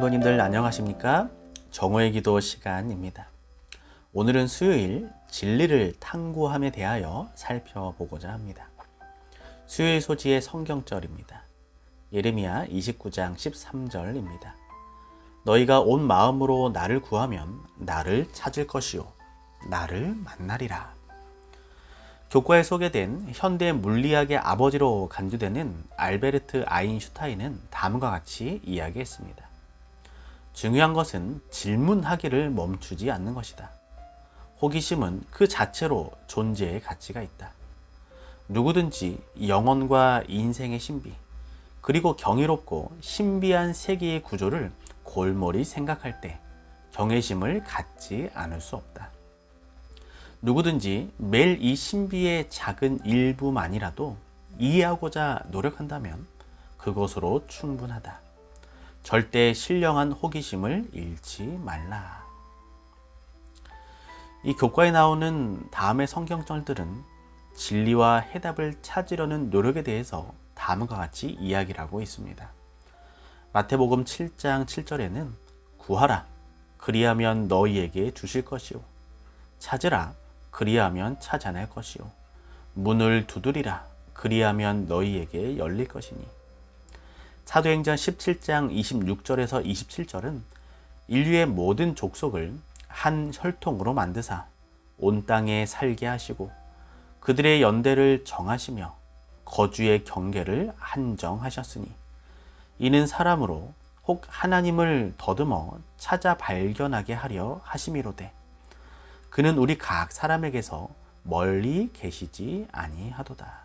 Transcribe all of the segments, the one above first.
성도님들 안녕하십니까? 정오의 기도 시간입니다. 오늘은 수요일 진리를 탐구함에 대하여 살펴보고자 합니다. 수요일 소지의 성경절입니다. 예레미야 29장 13절입니다. 너희가 온 마음으로 나를 구하면 나를 찾을 것이요 나를 만나리라. 교과에 소개된 현대 물리학의 아버지로 간주되는 알베르트 아인슈타인은 다음과 같이 이야기했습니다. 중요한 것은 질문하기를 멈추지 않는 것이다. 호기심은 그 자체로 존재의 가치가 있다. 누구든지 영혼과 인생의 신비, 그리고 경이롭고 신비한 세계의 구조를 골몰이 생각할 때 경외심을 갖지 않을 수 없다. 누구든지 매일 이 신비의 작은 일부만이라도 이해하고자 노력한다면 그것으로 충분하다. 절대 신령한 호기심을 잃지 말라. 이 교과에 나오는 다음의 성경절들은 진리와 해답을 찾으려는 노력에 대해서 다음과 같이 이야기를 하고 있습니다. 마태복음 7장 7절에는 구하라, 그리하면 너희에게 주실 것이요. 찾으라, 그리하면 찾아낼 것이요. 문을 두드리라, 그리하면 너희에게 열릴 것이니. 사도행전 17장 26절에서 27절은 인류의 모든 족속을 한 혈통으로 만드사 온 땅에 살게 하시고 그들의 연대를 정하시며 거주의 경계를 한정하셨으니 이는 사람으로 혹 하나님을 더듬어 찾아 발견하게 하려 하심이로되 그는 우리 각 사람에게서 멀리 계시지 아니하도다.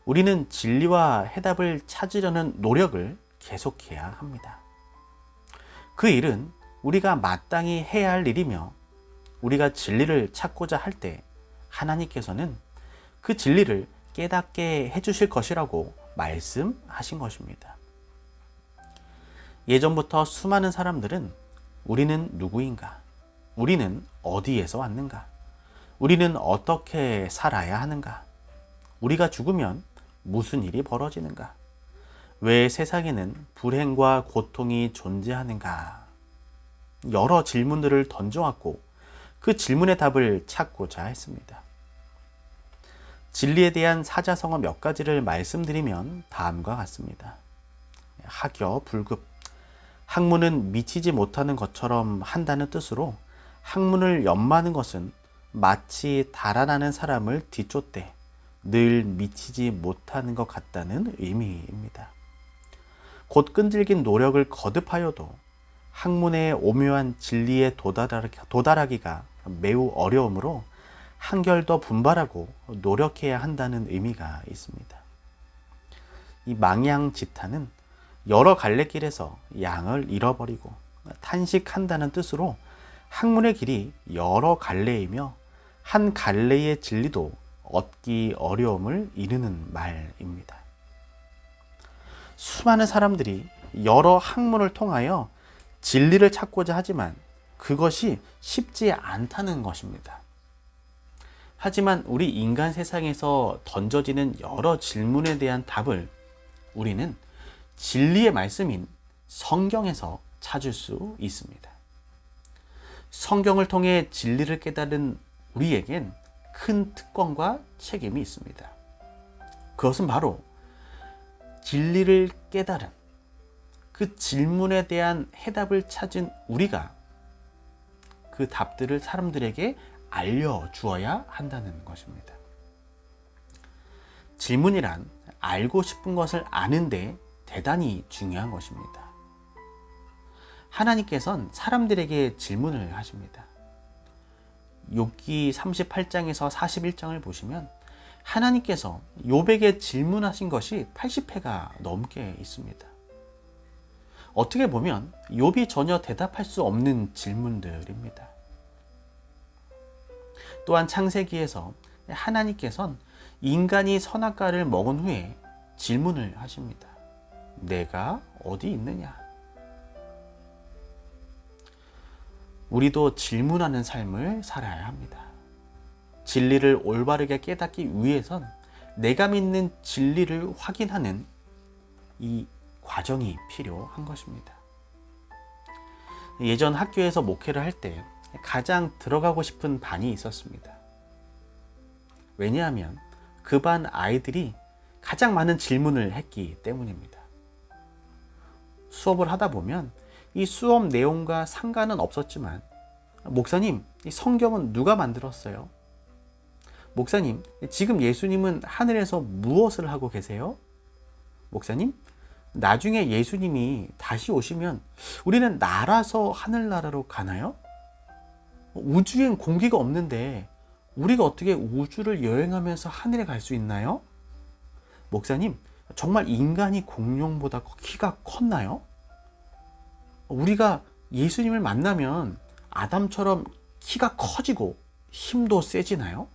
우리는 진리와 해답을 찾으려는 노력을 계속해야 합니다. 그 일은 우리가 마땅히 해야 할 일이며 우리가 진리를 찾고자 할 때 하나님께서는 그 진리를 깨닫게 해주실 것이라고 말씀하신 것입니다. 예전부터 수많은 사람들은 우리는 누구인가? 우리는 어디에서 왔는가? 우리는 어떻게 살아야 하는가? 우리가 죽으면 무슨 일이 벌어지는가? 왜 세상에는 불행과 고통이 존재하는가? 여러 질문들을 던져왔고 그 질문의 답을 찾고자 했습니다. 진리에 대한 사자성어 몇 가지를 말씀드리면 다음과 같습니다. 학여, 불급. 학문은 미치지 못하는 것처럼 한다는 뜻으로 학문을 연마하는 것은 마치 달아나는 사람을 뒤쫓되 늘 미치지 못하는 것 같다는 의미입니다. 곧 끈질긴 노력을 거듭하여도 학문의 오묘한 진리에 도달하기가 매우 어려우므로 한결 더 분발하고 노력해야 한다는 의미가 있습니다. 이 망양지타는 여러 갈래길에서 양을 잃어버리고 탄식한다는 뜻으로 학문의 길이 여러 갈래이며 한 갈래의 진리도 얻기 어려움을 이르는 말입니다. 수많은 사람들이 여러 학문을 통하여 진리를 찾고자 하지만 그것이 쉽지 않다는 것입니다. 하지만 우리 인간 세상에서 던져지는 여러 질문에 대한 답을 우리는 진리의 말씀인 성경에서 찾을 수 있습니다. 성경을 통해 진리를 깨달은 우리에겐 큰 특권과 책임이 있습니다. 그것은 바로 진리를 깨달은 그 질문에 대한 해답을 찾은 우리가 그 답들을 사람들에게 알려주어야 한다는 것입니다. 질문이란 알고 싶은 것을 아는데 대단히 중요한 것입니다. 하나님께서는 사람들에게 질문을 하십니다. 욥기 38장에서 41장을 보시면 하나님께서 욥에게 질문하신 것이 80회가 넘게 있습니다. 어떻게 보면 욥이 전혀 대답할 수 없는 질문들입니다. 또한 창세기에서 하나님께서는 인간이 선악과를 먹은 후에 질문을 하십니다. 내가 어디 있느냐? 우리도 질문하는 삶을 살아야 합니다. 진리를 올바르게 깨닫기 위해선 내가 믿는 진리를 확인하는 이 과정이 필요한 것입니다. 예전 학교에서 목회를 할 때 가장 들어가고 싶은 반이 있었습니다. 왜냐하면 그 반 아이들이 가장 많은 질문을 했기 때문입니다. 수업을 하다 보면 이 수업 내용과 상관은 없었지만, 목사님, 이 성경은 누가 만들었어요? 목사님, 지금 예수님은 하늘에서 무엇을 하고 계세요? 목사님, 나중에 예수님이 다시 오시면 우리는 날아서 하늘나라로 가나요? 우주엔 공기가 없는데 우리가 어떻게 우주를 여행하면서 하늘에 갈 수 있나요? 목사님, 정말 인간이 공룡보다 키가 컸나요? 우리가 예수님을 만나면 아담처럼 키가 커지고 힘도 세지나요?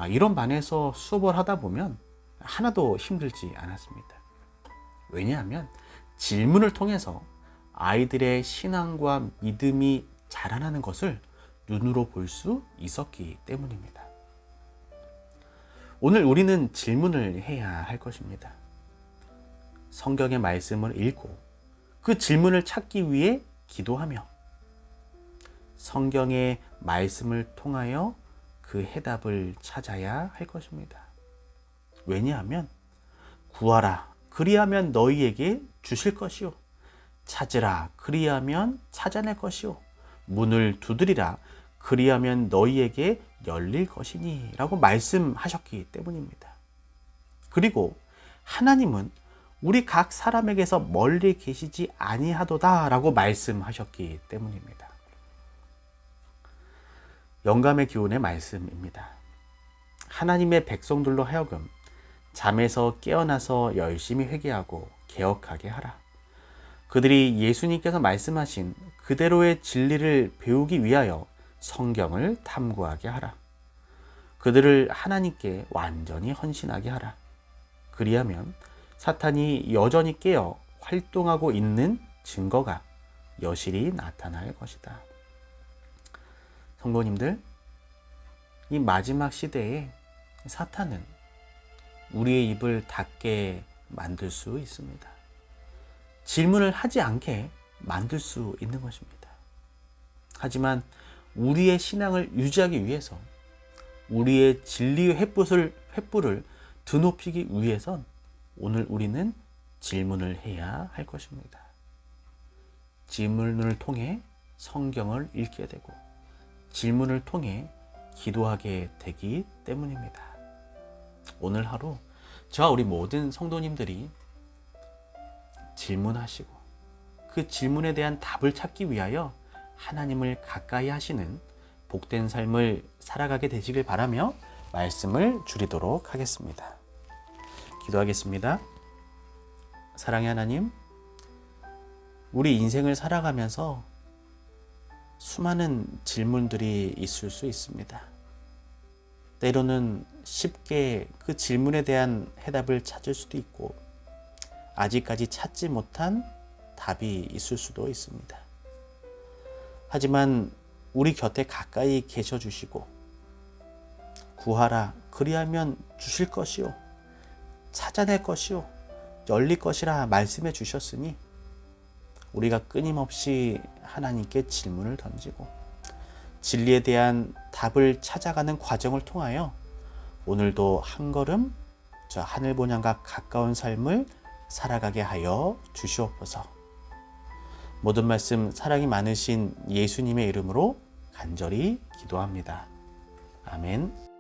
이런 반에서 수업을 하다 보면 하나도 힘들지 않았습니다. 왜냐하면 질문을 통해서 아이들의 신앙과 믿음이 자라나는 것을 눈으로 볼 수 있었기 때문입니다. 오늘 우리는 질문을 해야 할 것입니다. 성경의 말씀을 읽고 그 질문을 찾기 위해 기도하며 성경의 말씀을 통하여 그 해답을 찾아야 할 것입니다. 왜냐하면 구하라 그리하면 너희에게 주실 것이요 찾으라 그리하면 찾아낼 것이요 문을 두드리라 그리하면 너희에게 열릴 것이니 라고 말씀하셨기 때문입니다. 그리고 하나님은 우리 각 사람에게서 멀리 계시지 아니하도다 라고 말씀하셨기 때문입니다. 영감의 기운의 말씀입니다. 하나님의 백성들로 하여금 잠에서 깨어나서 열심히 회개하고 개혁하게 하라. 그들이 예수님께서 말씀하신 그대로의 진리를 배우기 위하여 성경을 탐구하게 하라. 그들을 하나님께 완전히 헌신하게 하라. 그리하면 사탄이 여전히 깨어 활동하고 있는 증거가 여실히 나타날 것이다. 성도님들, 이 마지막 시대에 사탄은 우리의 입을 닫게 만들 수 있습니다. 질문을 하지 않게 만들 수 있는 것입니다. 하지만 우리의 신앙을 유지하기 위해서 우리의 진리의 횃불을 드높이기 위해선 오늘 우리는 질문을 해야 할 것입니다. 질문을 통해 성경을 읽게 되고 질문을 통해 기도하게 되기 때문입니다. 오늘 하루 저와 우리 모든 성도님들이 질문하시고 그 질문에 대한 답을 찾기 위하여 하나님을 가까이 하시는 복된 삶을 살아가게 되시길 바라며 말씀을 줄이도록 하겠습니다. 기도하겠습니다. 사랑의 하나님, 우리 인생을 살아가면서 수많은 질문들이 있을 수 있습니다. 때로는 쉽게 그 질문에 대한 해답을 찾을 수도 있고 아직까지 찾지 못한 답이 있을 수도 있습니다. 하지만 우리 곁에 가까이 계셔 주시고 구하라 그리하면 주실 것이요 찾아낼 것이요 열릴 것이라 말씀해 주셨으니 우리가 끊임없이 하나님께 질문을 던지고 진리에 대한 답을 찾아가는 과정을 통하여 오늘도 한 걸음 저 하늘 본향과 가까운 삶을 살아가게 하여 주시옵소서. 모든 말씀 사랑이 많으신 예수님의 이름으로 간절히 기도합니다. 아멘.